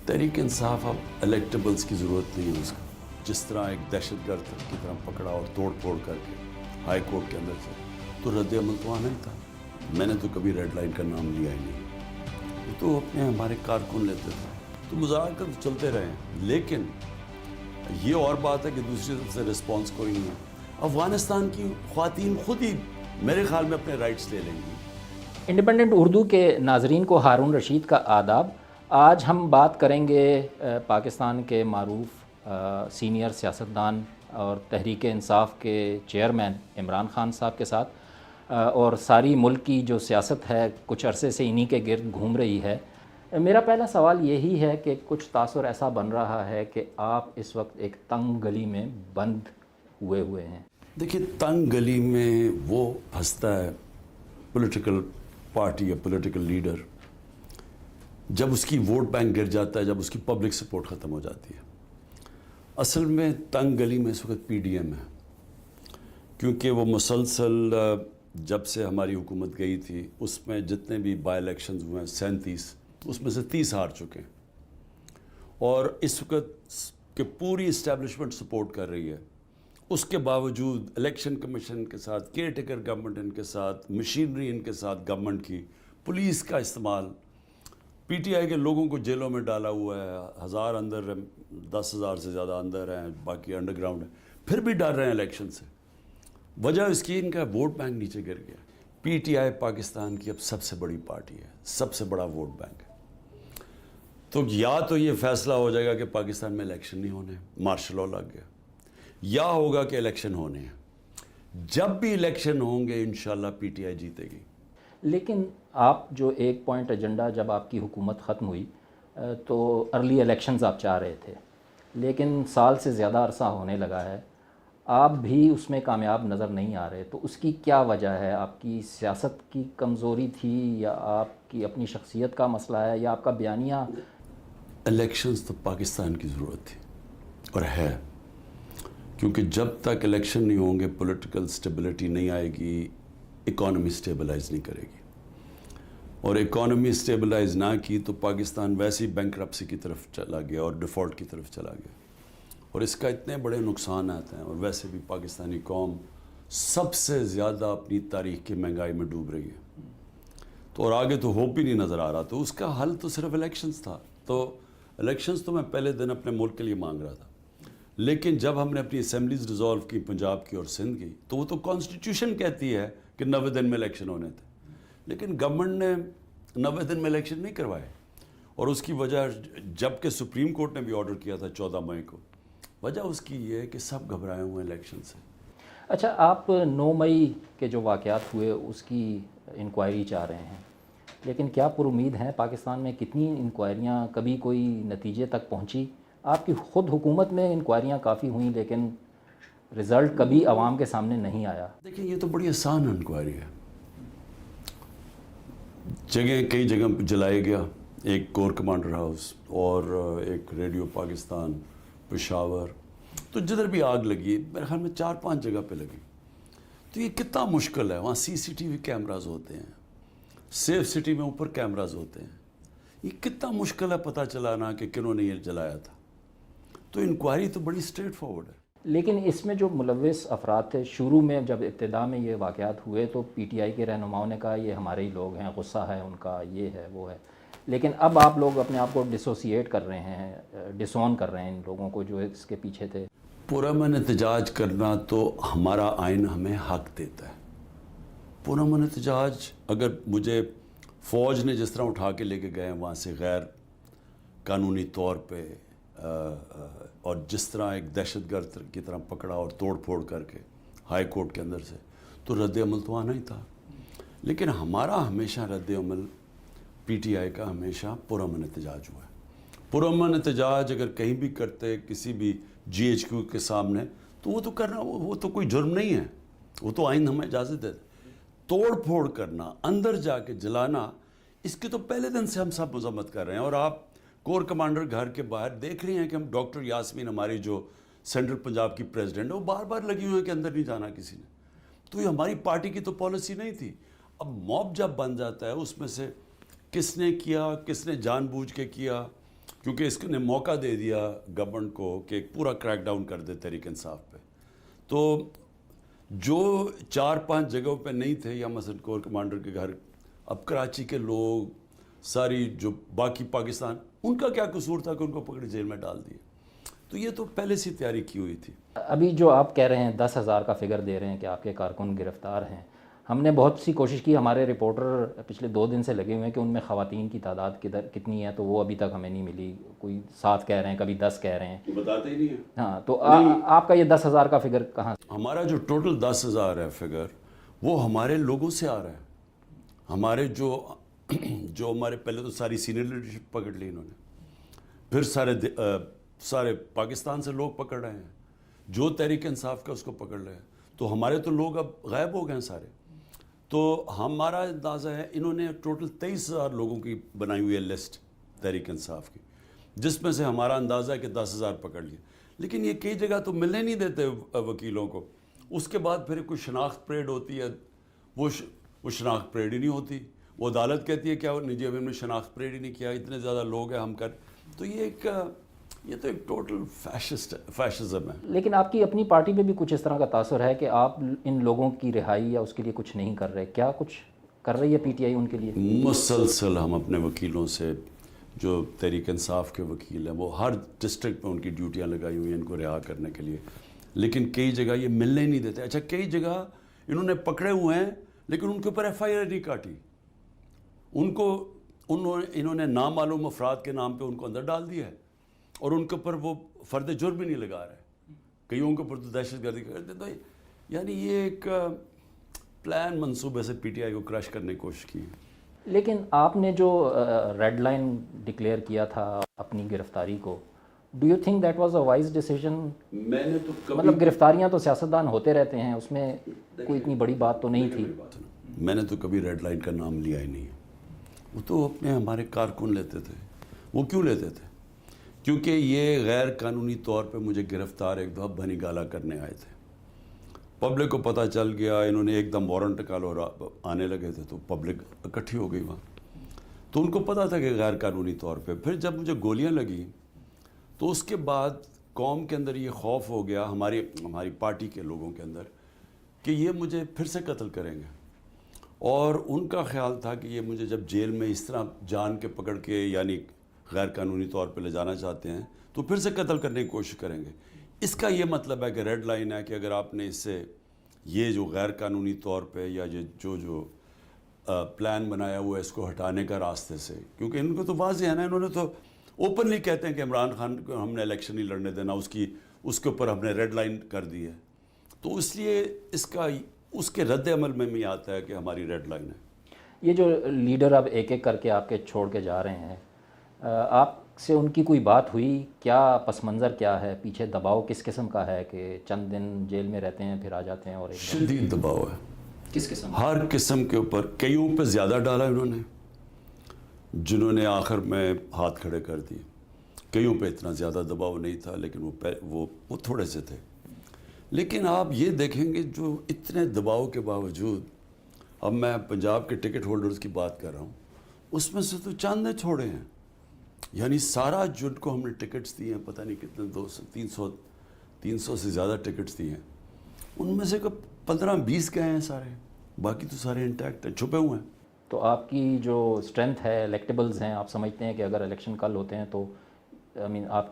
تحریک انصاف اب الیکٹیبلز کی ضرورت نہیں ہے اس کا. جس طرح ایک دہشت گرد کی طرح پکڑا اور توڑ پھوڑ کر کے ہائی کورٹ کے اندر سے, تو رد عمل تو آنا ہی تھا. میں نے تو کبھی ریڈ لائن کا نام لیا ہی نہیں. وہ تو اپنے ہمارے کارکن لیتے تھے, تو مذاکرات تو چلتے رہے ہیں. لیکن یہ اور بات ہے کہ دوسری طرف سے رسپانس کوئی نہیں ہے. افغانستان کی خواتین خود ہی میرے خیال میں اپنے رائٹس لے لیں گی. انڈیپینڈنٹ اردو کے ناظرین کو ہارون رشید کا آداب. آج ہم بات کریں گے پاکستان کے معروف سینئر سیاستدان اور تحریک انصاف کے چیئرمین عمران خان صاحب کے ساتھ, اور ساری ملک کی جو سیاست ہے کچھ عرصے سے انہی کے گرد گھوم رہی ہے. میرا پہلا سوال یہی ہے کہ کچھ تاثر ایسا بن رہا ہے کہ آپ اس وقت ایک تنگ گلی میں بند ہوئے ہیں. دیکھیے, تنگ گلی میں وہ پھنستا ہے پولیٹیکل پارٹی یا پولیٹیکل لیڈر جب اس کی ووٹ بینک گر جاتا ہے, جب اس کی پبلک سپورٹ ختم ہو جاتی ہے. اصل میں تنگ گلی میں اس وقت پی ڈی ایم ہے, کیونکہ وہ مسلسل جب سے ہماری حکومت گئی تھی اس میں جتنے بھی بائی الیکشنز ہوئے ہیں 37, اس میں سے 30 ہار چکے ہیں. اور اس وقت کہ پوری اسٹیبلشمنٹ سپورٹ کر رہی ہے, اس کے باوجود الیکشن کمیشن کے ساتھ, کیئر ٹیکر گورنمنٹ ان کے ساتھ, مشینری ان کے ساتھ گورنمنٹ کی, پولیس کا استعمال, پی ٹی آئی کے لوگوں کو جیلوں میں ڈالا ہوا ہے. 1000 اندر ہیں, 10,000 سے زیادہ اندر ہیں, باقی انڈر گراؤنڈ ہیں, پھر بھی ڈر رہے ہیں الیکشن سے. وجہ اس کی ان کا ووٹ بینک نیچے گر گیا. پی ٹی آئی پاکستان کی اب سب سے بڑی پارٹی ہے, سب سے بڑا ووٹ بینک ہے. تو یا تو یہ فیصلہ ہو جائے گا کہ پاکستان میں الیکشن نہیں ہونے, مارشل لاء لگ گیا, یا ہوگا کہ الیکشن ہونے ہیں. جب بھی الیکشن ہوں گے انشاءاللہ پی ٹی آئی جیتے گی. لیکن آپ جو ایک پوائنٹ ایجنڈا, جب آپ کی حکومت ختم ہوئی تو ارلی الیکشنز آپ چاہ رہے تھے, لیکن سال سے زیادہ عرصہ ہونے لگا ہے, آپ بھی اس میں کامیاب نظر نہیں آ رہے. تو اس کی کیا وجہ ہے؟ آپ کی سیاست کی کمزوری تھی, یا آپ کی اپنی شخصیت کا مسئلہ ہے, یا آپ کا بیانیہ؟ الیکشنز تو پاکستان کی ضرورت تھی اور ہے, کیونکہ جب تک الیکشن نہیں ہوں گے پولیٹیکل سٹیبلٹی نہیں آئے گی, اکانومی سٹیبلائز نہیں کرے گی. اور اکانومی سٹیبلائز نہ کی تو پاکستان ویسے ہی بینکرپسی کی طرف چلا گیا اور ڈیفالٹ کی طرف چلا گیا. اور اس کا اتنے بڑے نقصانات ہیں, اور ویسے بھی پاکستانی قوم سب سے زیادہ اپنی تاریخ کی مہنگائی میں ڈوب رہی ہے. تو اور آگے تو ہوپ ہی نہیں نظر آ رہا. تو اس کا حل تو صرف الیکشنز تھا. تو الیکشنز تو میں پہلے دن اپنے ملک کے لیے مانگ رہا تھا, لیکن جب ہم نے اپنی اسمبلیز ریزالو کی پنجاب کی اور سندھ کی, تو وہ تو کانسٹیٹیوشن کہتی ہے کہ 90 دن میں الیکشن ہونے تھے, لیکن گورنمنٹ نے 90 دن میں الیکشن نہیں کروائے. اور اس کی وجہ, جب کہ سپریم کورٹ نے بھی آرڈر کیا تھا 14 مئی کو, وجہ اس کی یہ ہے کہ سب گھبرائے ہوئے ہیں الیکشن سے. اچھا, آپ 9 مئی کے جو واقعات ہوئے اس کی انکوائری چاہ رہے ہیں, لیکن کیا پر امید ہیں پاکستان میں؟ کتنی انکوائریاں, کبھی کوئی نتیجے تک پہنچی؟ آپ کی خود حکومت میں انکوائریاں کافی ہوئیں, لیکن رزلٹ کبھی عوام کے سامنے نہیں آیا. دیکھیں, یہ تو بڑی آسان انکوائری ہے. کئی جگہ جلائے گیا, ایک کور کمانڈر ہاؤس اور ایک ریڈیو پاکستان پشاور, تو جدھر بھی آگ لگی میرے خیال میں 4-5 جگہ پہ لگی. تو یہ کتنا مشکل ہے, وہاں سی سی ٹی وی کیمراز ہوتے ہیں, سیف سٹی میں اوپر کیمراز ہوتے ہیں, یہ کتنا مشکل ہے پتہ چلانا کہ کنہوں نے یہ جلایا تھا. تو انکوائری تو بڑی اسٹریٹ فارورڈ ہے. لیکن اس میں جو ملوث افراد تھے, شروع میں جب ابتدا میں یہ واقعات ہوئے تو پی ٹی آئی کے رہنماؤں نے کہا یہ ہمارے ہی لوگ ہیں, غصہ ہے ان کا, یہ ہے وہ ہے. لیکن اب آپ لوگ اپنے آپ کو ڈسوسیٹ کر رہے ہیں, ڈسون کر رہے ہیں ان لوگوں کو جو اس کے پیچھے تھے. پرامن احتجاج کرنا تو ہمارا آئین ہمیں حق دیتا ہے. پرامن احتجاج اگر مجھے فوج نے جس طرح اٹھا کے لے کے گئے وہاں سے غیر قانونی طور پہ, اور جس طرح ایک دہشت گرد کی طرح پکڑا اور توڑ پھوڑ کر کے ہائی کورٹ کے اندر سے, تو رد عمل تو آنا ہی تھا. لیکن ہمارا ہمیشہ رد عمل پی ٹی آئی کا ہمیشہ پرامن احتجاج ہوا ہے. پرامن احتجاج اگر کہیں بھی کرتے کسی بھی جی ایچ کیو کے سامنے, تو وہ تو کرنا, وہ تو کوئی جرم نہیں ہے, وہ تو آئین ہمیں اجازت دیتا. توڑ پھوڑ کرنا, اندر جا کے جلانا, اس کی تو پہلے دن سے ہم سب مذمت کر رہے ہیں. اور آپ کور کمانڈر گھر کے باہر دیکھ رہے ہیں کہ ہم ڈاکٹر یاسمین ہماری جو سینٹرل پنجاب کی پریزیڈنٹ ہے, وہ بار بار لگی ہوئی ہیں کہ اندر نہیں جانا کسی نے. تو یہ ہماری پارٹی کی تو پالیسی نہیں تھی. اب موب جب بن جاتا ہے, اس میں سے کس نے کیا, کس نے جان بوجھ کے کیا, کیونکہ اس نے موقع دے دیا گورنمنٹ کو کہ ایک پورا کریک ڈاؤن کر دے تحریک انصاف پہ. تو جو 4-5 جگہوں پہ نہیں تھے یا مثلا کور کمانڈر کے گھر، اب کراچی کے لوگ ساری جو باقی پاکستان، ان کا کیا قصور تھا کہ ان کو پکڑ جیل میں ڈال دیے؟ تو یہ تو پہلے سے تیاری کی ہوئی تھی. ابھی جو آپ کہہ رہے ہیں 10,000 کا فگر دے رہے ہیں کہ آپ کے کارکن گرفتار ہیں، ہم نے بہت سی کوشش کی، ہمارے رپورٹر پچھلے 2 دن سے لگے ہوئے ہیں کہ ان میں خواتین کی تعداد کتنی ہے، تو وہ ابھی تک ہمیں نہیں ملی. کوئی 7 کہہ رہے ہیں، کبھی 10 کہہ رہے ہیں. بتاتے ہی نہیں ہیں. ہاں، تو آپ کا یہ 10,000 کا فگر کہاں سے؟ ہمارا جو ٹوٹل 10,000 ہے فگر، وہ ہمارے لوگوں سے آ رہا ہے. ہمارے جو ہمارے پہلے تو ساری سینئر لیڈرشپ پکڑ لی انہوں نے، پھر سارے پاکستان سے لوگ پکڑ رہے ہیں، جو تحریک انصاف کا اس کو پکڑ رہے ہیں. تو ہمارے تو لوگ اب غائب ہو گئے ہیں سارے. تو ہمارا اندازہ ہے انہوں نے ٹوٹل 23,000 لوگوں کی بنائی ہوئی ہے لسٹ تحریک انصاف کی، جس میں سے ہمارا اندازہ ہے کہ 10,000 پکڑ لیے. لیکن یہ کئی جگہ تو ملنے نہیں دیتے وکیلوں کو. اس کے بعد پھر کوئی شناخت پریڈ ہوتی ہے، وہ شناخت پریڈ ہی نہیں ہوتی. وہ عدالت کہتی ہے کیا نجی ابھی ہم نے شناخت پریڈ ہی نہیں کیا، اتنے زیادہ لوگ ہیں ہم کر. تو یہ تو ایک ٹوٹل فیشزم ہے. لیکن آپ کی اپنی پارٹی میں بھی کچھ اس طرح کا تاثر ہے کہ آپ ان لوگوں کی رہائی یا اس کے لیے کچھ نہیں کر رہے. کیا کچھ کر رہی ہے پی ٹی آئی ان کے لیے؟ مسلسل ہم اپنے وکیلوں سے، جو تحریک انصاف کے وکیل ہیں، وہ ہر ڈسٹرکٹ میں ان کی ڈیوٹیاں لگائی ہوئی ہیں ان کو رہا کرنے کے لیے. لیکن کئی جگہ یہ ملنے ہی نہیں دیتے. اچھا، کئی جگہ انہوں نے پکڑے ہوئے ہیں لیکن ان کے اوپر ایف آئی آر نہیں کاٹی. انہوں نے نامعلوم افراد کے نام پہ ان کو اندر ڈال دیا ہے اور ان کے اوپر وہ فرد جرم ہی نہیں لگا رہے. کئیوں کے اوپر تو دہشت گردی کرتے. تو یعنی یہ ایک پلان منصوبے سے پی ٹی آئی کو کریش کرنے کی کوشش کی. لیکن آپ نے جو ریڈ لائن ڈکلیئر کیا تھا اپنی گرفتاری کو، do you think that was a wise decision? میں نے تو مطلب گرفتاریاں تو سیاستدان ہوتے رہتے ہیں، اس میں کوئی اتنی بڑی بات تو نہیں تھی. میں نے تو کبھی ریڈ لائن کا نام لیا ہی نہیں. وہ تو اپنے ہمارے کارکن لیتے تھے. وہ کیوں لیتے تھے؟ کیونکہ یہ غیر قانونی طور پہ مجھے گرفتار ایک دفعہ بنی گالا کرنے آئے تھے. پبلک کو پتہ چل گیا، انہوں نے ایک دم وارنٹ نکالو اور آنے لگے تھے، تو پبلک اکٹھی ہو گئی وہاں. تو ان کو پتہ تھا کہ غیر قانونی طور پہ. پھر جب مجھے گولیاں لگیں تو اس کے بعد قوم کے اندر یہ خوف ہو گیا، ہماری پارٹی کے لوگوں کے اندر، کہ یہ مجھے پھر سے قتل کریں گے. اور ان کا خیال تھا کہ یہ مجھے جب جیل میں اس طرح جان کے پکڑ کے یعنی غیر قانونی طور پہ لے جانا چاہتے ہیں تو پھر سے قتل کرنے کی کوشش کریں گے. اس کا یہ مطلب ہے کہ ریڈ لائن ہے کہ اگر آپ نے اس سے یہ جو غیر قانونی طور پہ یا جو پلان بنایا ہوا ہے اس کو ہٹانے کا راستے سے، کیونکہ ان کو تو واضح ہے نا، انہوں نے تو اوپنلی کہتے ہیں کہ عمران خان کو ہم نے الیکشن نہیں لڑنے دینا، اس کے اوپر ہم نے ریڈ لائن کر دی ہے. تو اس لیے اس کے رد عمل میں بھی آتا ہے کہ ہماری ریڈ لائن ہے. یہ جو لیڈر اب ایک ایک کر کے آپ کے چھوڑ کے جا رہے ہیں، آپ سے ان کی کوئی بات ہوئی؟ کیا پس منظر کیا ہے؟ پیچھے دباؤ کس قسم کا ہے کہ چند دن جیل میں رہتے ہیں پھر آ جاتے ہیں؟ اور شدید دباؤ ہے. کس قسم؟ ہر قسم کے اوپر. کئیوں پہ زیادہ ڈالا انہوں نے، جنہوں نے آخر میں ہاتھ کھڑے کر دیے. کئیوں پہ اتنا زیادہ دباؤ نہیں تھا لیکن وہ تھوڑے سے تھے. لیکن آپ یہ دیکھیں گے جو اتنے دباؤ کے باوجود، اب میں پنجاب کے ٹکٹ ہولڈرز کی بات کر رہا ہوں، اس میں سے تو چند نے چھوڑے ہیں. یعنی سارا جن کو ہم نے ٹکٹس دیے ہیں، پتہ نہیں کتنے 300 سے زیادہ ٹکٹس دیے ہیں، ان میں سے 15-20 گئے ہیں سارے، باقی تو سارے انٹیکٹ ہیں، چھپے ہوئے ہیں. تو آپ کی جو اسٹرینتھ ہے، الیکٹیبلز ہیں، آپ سمجھتے ہیں کہ اگر الیکشن کل ہوتے ہیں تو آپ